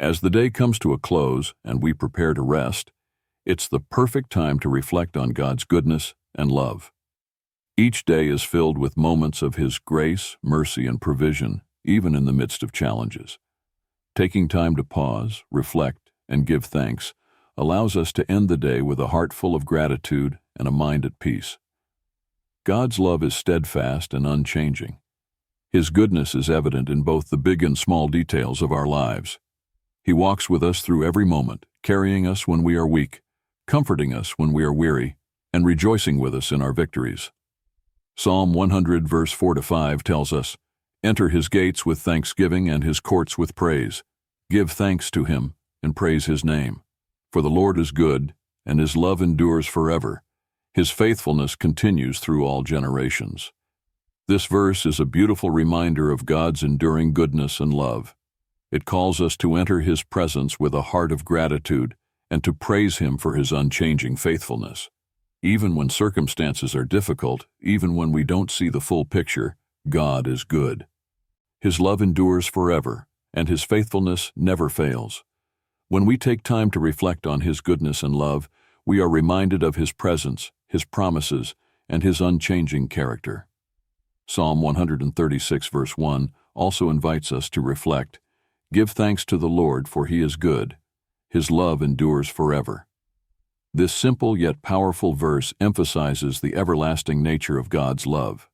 As the day comes to a close and we prepare to rest, it's the perfect time to reflect on God's goodness and love. Each day is filled with moments of His grace, mercy, and provision, even in the midst of challenges. Taking time to pause, reflect, and give thanks allows us to end the day with a heart full of gratitude and a mind at peace. God's love is steadfast and unchanging. His goodness is evident in both the big and small details of our lives. He walks with us through every moment, carrying us when we are weak, comforting us when we are weary, and rejoicing with us in our victories. Psalm 100 verse 4-5 tells us, "Enter His gates with thanksgiving and His courts with praise. Give thanks to Him and praise His name. For the Lord is good, and His love endures forever. His faithfulness continues through all generations." This verse is a beautiful reminder of God's enduring goodness and love. It calls us to enter His presence with a heart of gratitude and to praise Him for His unchanging faithfulness. Even when circumstances are difficult, even when we don't see the full picture, God is good. His love endures forever, and His faithfulness never fails. When we take time to reflect on His goodness and love, we are reminded of His presence, His promises, and His unchanging character. Psalm 136 verse 1 also invites us to reflect, "Give thanks to the Lord, for He is good. His love endures forever." This simple yet powerful verse emphasizes the everlasting nature of God's love.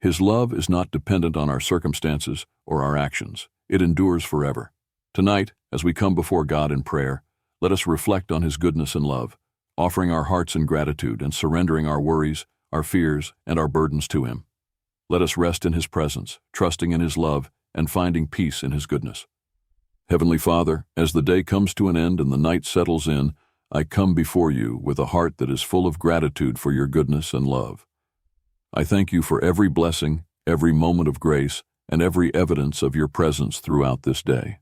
His love is not dependent on our circumstances or our actions. It endures forever. Tonight, as we come before God in prayer, let us reflect on His goodness and love, offering our hearts in gratitude and surrendering our worries, our fears, and our burdens to Him. Let us rest in His presence, trusting in His love, and finding peace in His goodness. Heavenly Father, as the day comes to an end and the night settles in, I come before You with a heart that is full of gratitude for Your goodness and love. I thank You for every blessing, every moment of grace, and every evidence of Your presence throughout this day.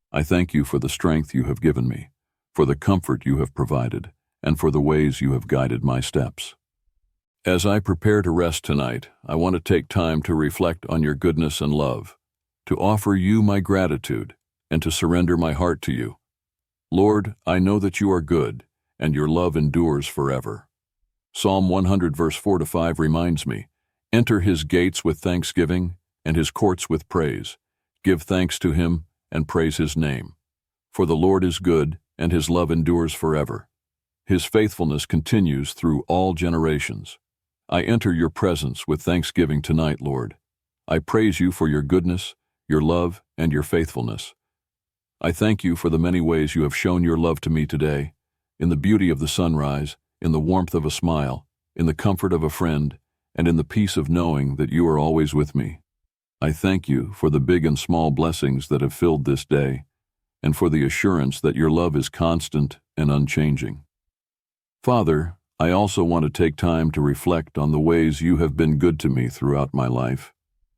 I thank You for the strength You have given me, for the comfort You have provided, and for the ways You have guided my steps. As I prepare to rest tonight, I want to take time to reflect on Your goodness and love, to offer You my gratitude, and to surrender my heart to You. Lord, I know that You are good, and Your love endures forever. Psalm 100 verse 4-5 reminds me, "Enter His gates with thanksgiving and His courts with praise. Give thanks to Him and praise His name. For the Lord is good, and His love endures forever. His faithfulness continues through all generations." I enter Your presence with thanksgiving tonight, Lord. I praise You for Your goodness, Your love, and Your faithfulness. I thank You for the many ways You have shown Your love to me today, in the beauty of the sunrise, in the warmth of a smile, in the comfort of a friend, and in the peace of knowing that You are always with me. I thank You for the big and small blessings that have filled this day, and for the assurance that Your love is constant and unchanging. Father, I also want to take time to reflect on the ways You have been good to me throughout my life.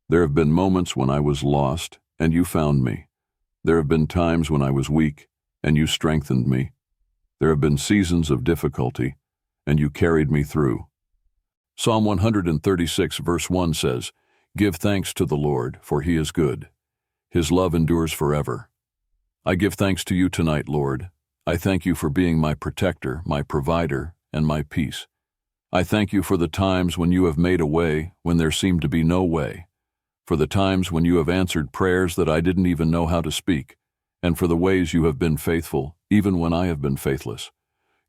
There have been moments when I was lost, and You found me. There have been times when I was weak, and You strengthened me. There have been seasons of difficulty, and You carried me through. Psalm 136 verse 1 says, "Give thanks to the Lord, for He is good. His love endures forever." I give thanks to You tonight, Lord. I thank You for being my protector, my provider, and my peace. I thank You for the times when You have made a way when there seemed to be no way, for the times when You have answered prayers that I didn't even know how to speak, and for the ways You have been faithful, even when I have been faithless.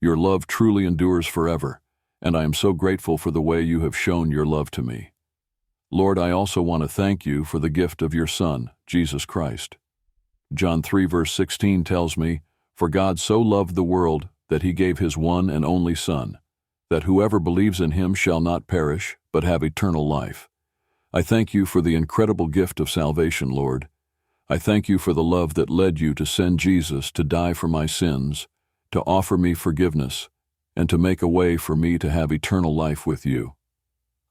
Your love truly endures forever, and I am so grateful for the way You have shown Your love to me. Lord, I also want to thank You for the gift of Your Son, Jesus Christ. John 3 verse 16 tells me, "For God so loved the world that He gave His one and only Son, that whoever believes in Him shall not perish, but have eternal life." I thank You for the incredible gift of salvation, Lord. I thank You for the love that led You to send Jesus to die for my sins, to offer me forgiveness, and to make a way for me to have eternal life with You.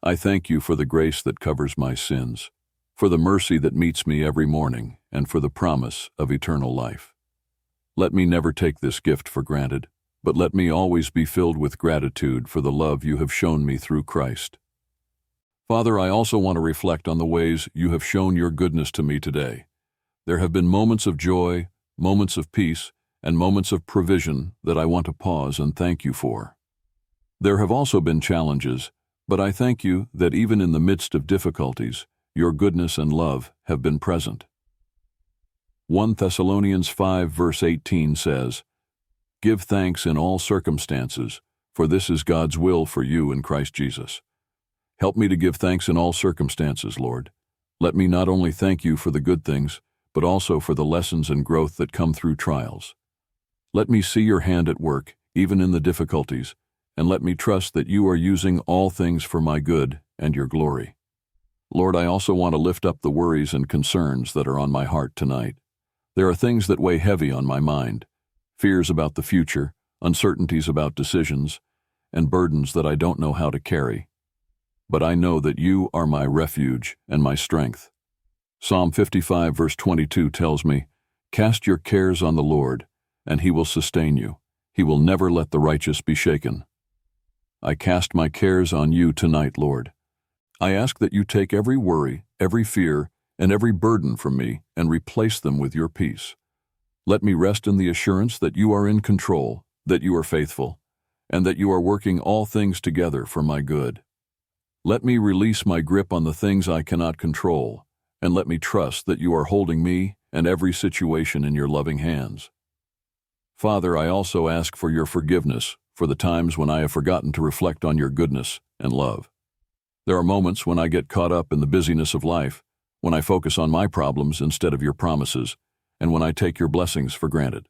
I thank You for the grace that covers my sins, for the mercy that meets me every morning, and for the promise of eternal life. Let me never take this gift for granted, but let me always be filled with gratitude for the love You have shown me through Christ. Father, I also want to reflect on the ways You have shown Your goodness to me today. There have been moments of joy, moments of peace, and moments of provision that I want to pause and thank you for. There have also been challenges, but I thank you that even in the midst of difficulties, your goodness and love have been present. 1 Thessalonians 5 verse 18 says, "Give thanks in all circumstances, for this is God's will for you in Christ Jesus." Help me to give thanks in all circumstances, Lord. Let me not only thank you for the good things, but also for the lessons and growth that come through trials. Let me see your hand at work, even in the difficulties, and let me trust that you are using all things for my good and your glory. Lord, I also want to lift up the worries and concerns that are on my heart tonight. There are things that weigh heavy on my mind, fears about the future, uncertainties about decisions, and burdens that I don't know how to carry. But I know that you are my refuge and my strength. Psalm 55 verse 22 tells me, "Cast your cares on the Lord, and he will sustain you. He will never let the righteous be shaken." I cast my cares on you tonight, Lord. I ask that you take every worry, every fear, and every burden from me and replace them with your peace. Let me rest in the assurance that you are in control, that you are faithful, and that you are working all things together for my good. Let me release my grip on the things I cannot control, and let me trust that you are holding me and every situation in your loving hands. Father, I also ask for your forgiveness for the times when I have forgotten to reflect on your goodness and love. There are moments when I get caught up in the busyness of life, when I focus on my problems instead of your promises, and when I take your blessings for granted.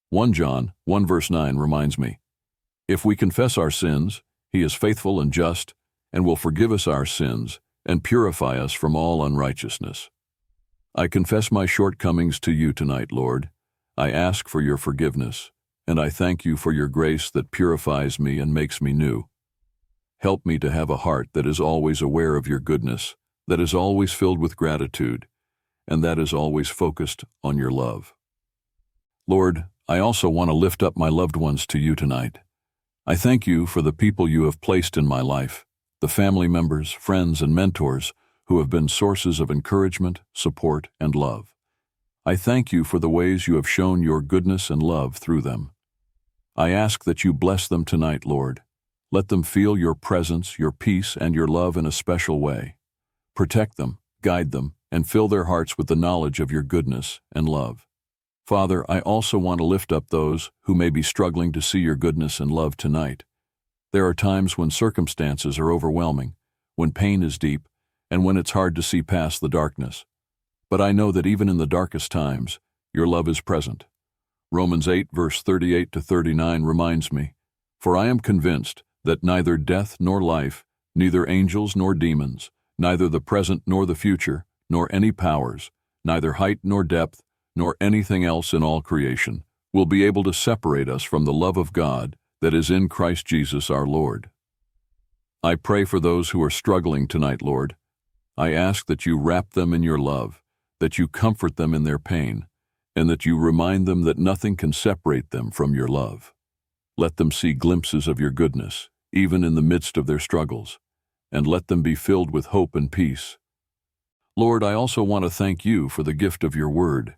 1 John 1 verse 9 reminds me, "If we confess our sins, he is faithful and just, and will forgive us our sins and purify us from all unrighteousness." I confess my shortcomings to you tonight, Lord. I ask for your forgiveness, and I thank you for your grace that purifies me and makes me new. Help me to have a heart that is always aware of your goodness, that is always filled with gratitude, and that is always focused on your love. Lord, I also want to lift up my loved ones to you tonight. I thank you for the people you have placed in my life, the family members, friends, and mentors who have been sources of encouragement, support, and love. I thank you for the ways you have shown your goodness and love through them. I ask that you bless them tonight, Lord. Let them feel your presence, your peace, and your love in a special way. Protect them, guide them, and fill their hearts with the knowledge of your goodness and love. Father, I also want to lift up those who may be struggling to see your goodness and love tonight. There are times when circumstances are overwhelming, when pain is deep, and when it's hard to see past the darkness. But I know that even in the darkest times, your love is present. Romans 8 verse 38 to 39 reminds me, "For I am convinced that neither death nor life, neither angels nor demons, neither the present nor the future, nor any powers, neither height nor depth, nor anything else in all creation, will be able to separate us from the love of God that is in Christ Jesus our Lord." I pray for those who are struggling tonight, Lord. I ask that you wrap them in your love, that you comfort them in their pain, and that you remind them that nothing can separate them from your love. Let them see glimpses of your goodness, even in the midst of their struggles, and let them be filled with hope and peace. Lord, I also want to thank you for the gift of your word.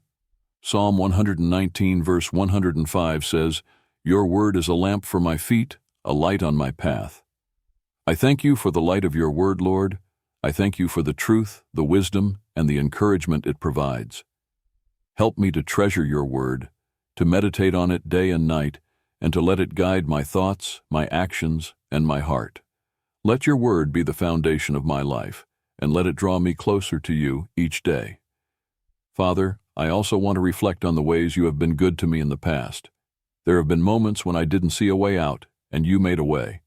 Psalm 119 verse 105 says, "Your word is a lamp for my feet, a light on my path." I thank you for the light of your word, Lord. I thank you for the truth, the wisdom, and the encouragement it provides. Help me to treasure your word, to meditate on it day and night, and to let it guide my thoughts, my actions, and my heart. Let your word be the foundation of my life, and let it draw me closer to you each day. Father, I also want to reflect on the ways you have been good to me in the past. There have been moments when I didn't see a way out, and you made a way.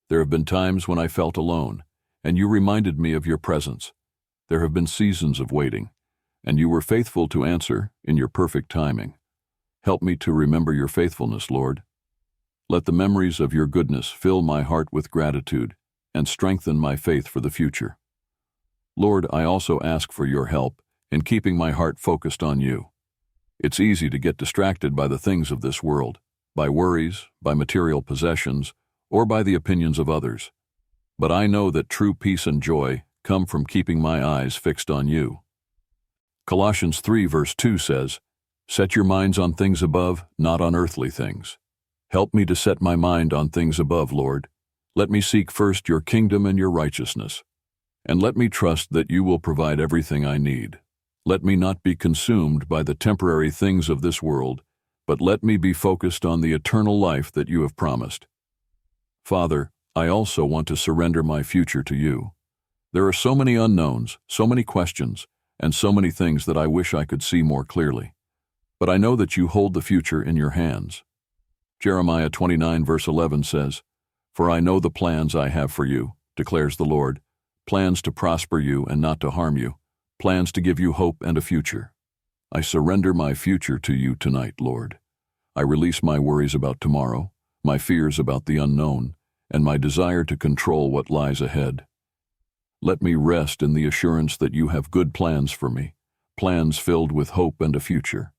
There have been times when I felt alone, and you reminded me of your presence. There have been seasons of waiting, and you were faithful to answer in your perfect timing. Help me to remember your faithfulness, Lord. Let the memories of your goodness fill my heart with gratitude and strengthen my faith for the future. Lord, I also ask for your help in keeping my heart focused on you. It's easy to get distracted by the things of this world, by worries, by material possessions, or by the opinions of others. But I know that true peace and joy come from keeping my eyes fixed on you. Colossians 3 verse 2 says, Set your minds on things above, not on earthly things. Help me to set my mind on things above, Lord. Let me seek first your kingdom and your righteousness. And let me trust that you will provide everything I need. Let me not be consumed by the temporary things of this world, but let me be focused on the eternal life that you have promised. Father, I also want to surrender my future to you. There are so many unknowns, so many questions, and so many things that I wish I could see more clearly. But I know that you hold the future in your hands. Jeremiah 29 verse 11 says, "For I know the plans I have for you, declares the Lord, plans to prosper you and not to harm you, plans to give you hope and a future." I surrender my future to you tonight, Lord. I release my worries about tomorrow, my fears about the unknown, and my desire to control what lies ahead. Let me rest in the assurance that you have good plans for me, plans filled with hope and a future.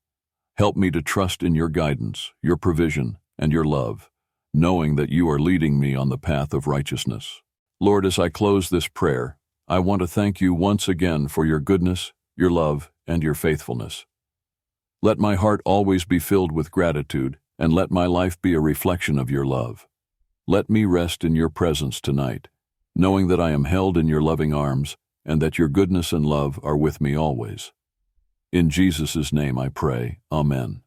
Help me to trust in your guidance, your provision, and your love, knowing that you are leading me on the path of righteousness. Lord, as I close this prayer, I want to thank you once again for your goodness, your love, and your faithfulness. Let my heart always be filled with gratitude, and let my life be a reflection of your love. Let me rest in your presence tonight, knowing that I am held in your loving arms and that your goodness and love are with me always. In Jesus' name I pray, Amen.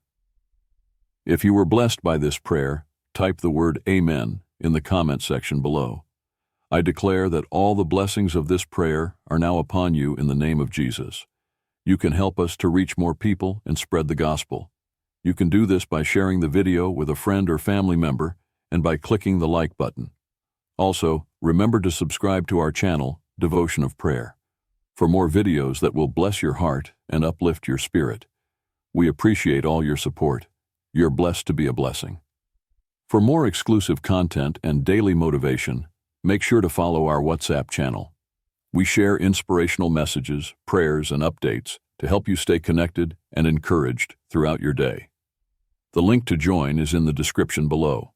If you were blessed by this prayer, type the word Amen in the comment section below. I declare that all the blessings of this prayer are now upon you in the name of Jesus. You can help us to reach more people and spread the gospel. You can do this by sharing the video with a friend or family member and by clicking the like button. Also, remember to subscribe to our channel, Devotion of Prayer, for more videos that will bless your heart and uplift your spirit. We appreciate all your support. You're blessed to be a blessing. For more exclusive content and daily motivation, make sure to follow our WhatsApp channel. We share inspirational messages, prayers, and updates to help you stay connected and encouraged throughout your day. The link to join is in the description below.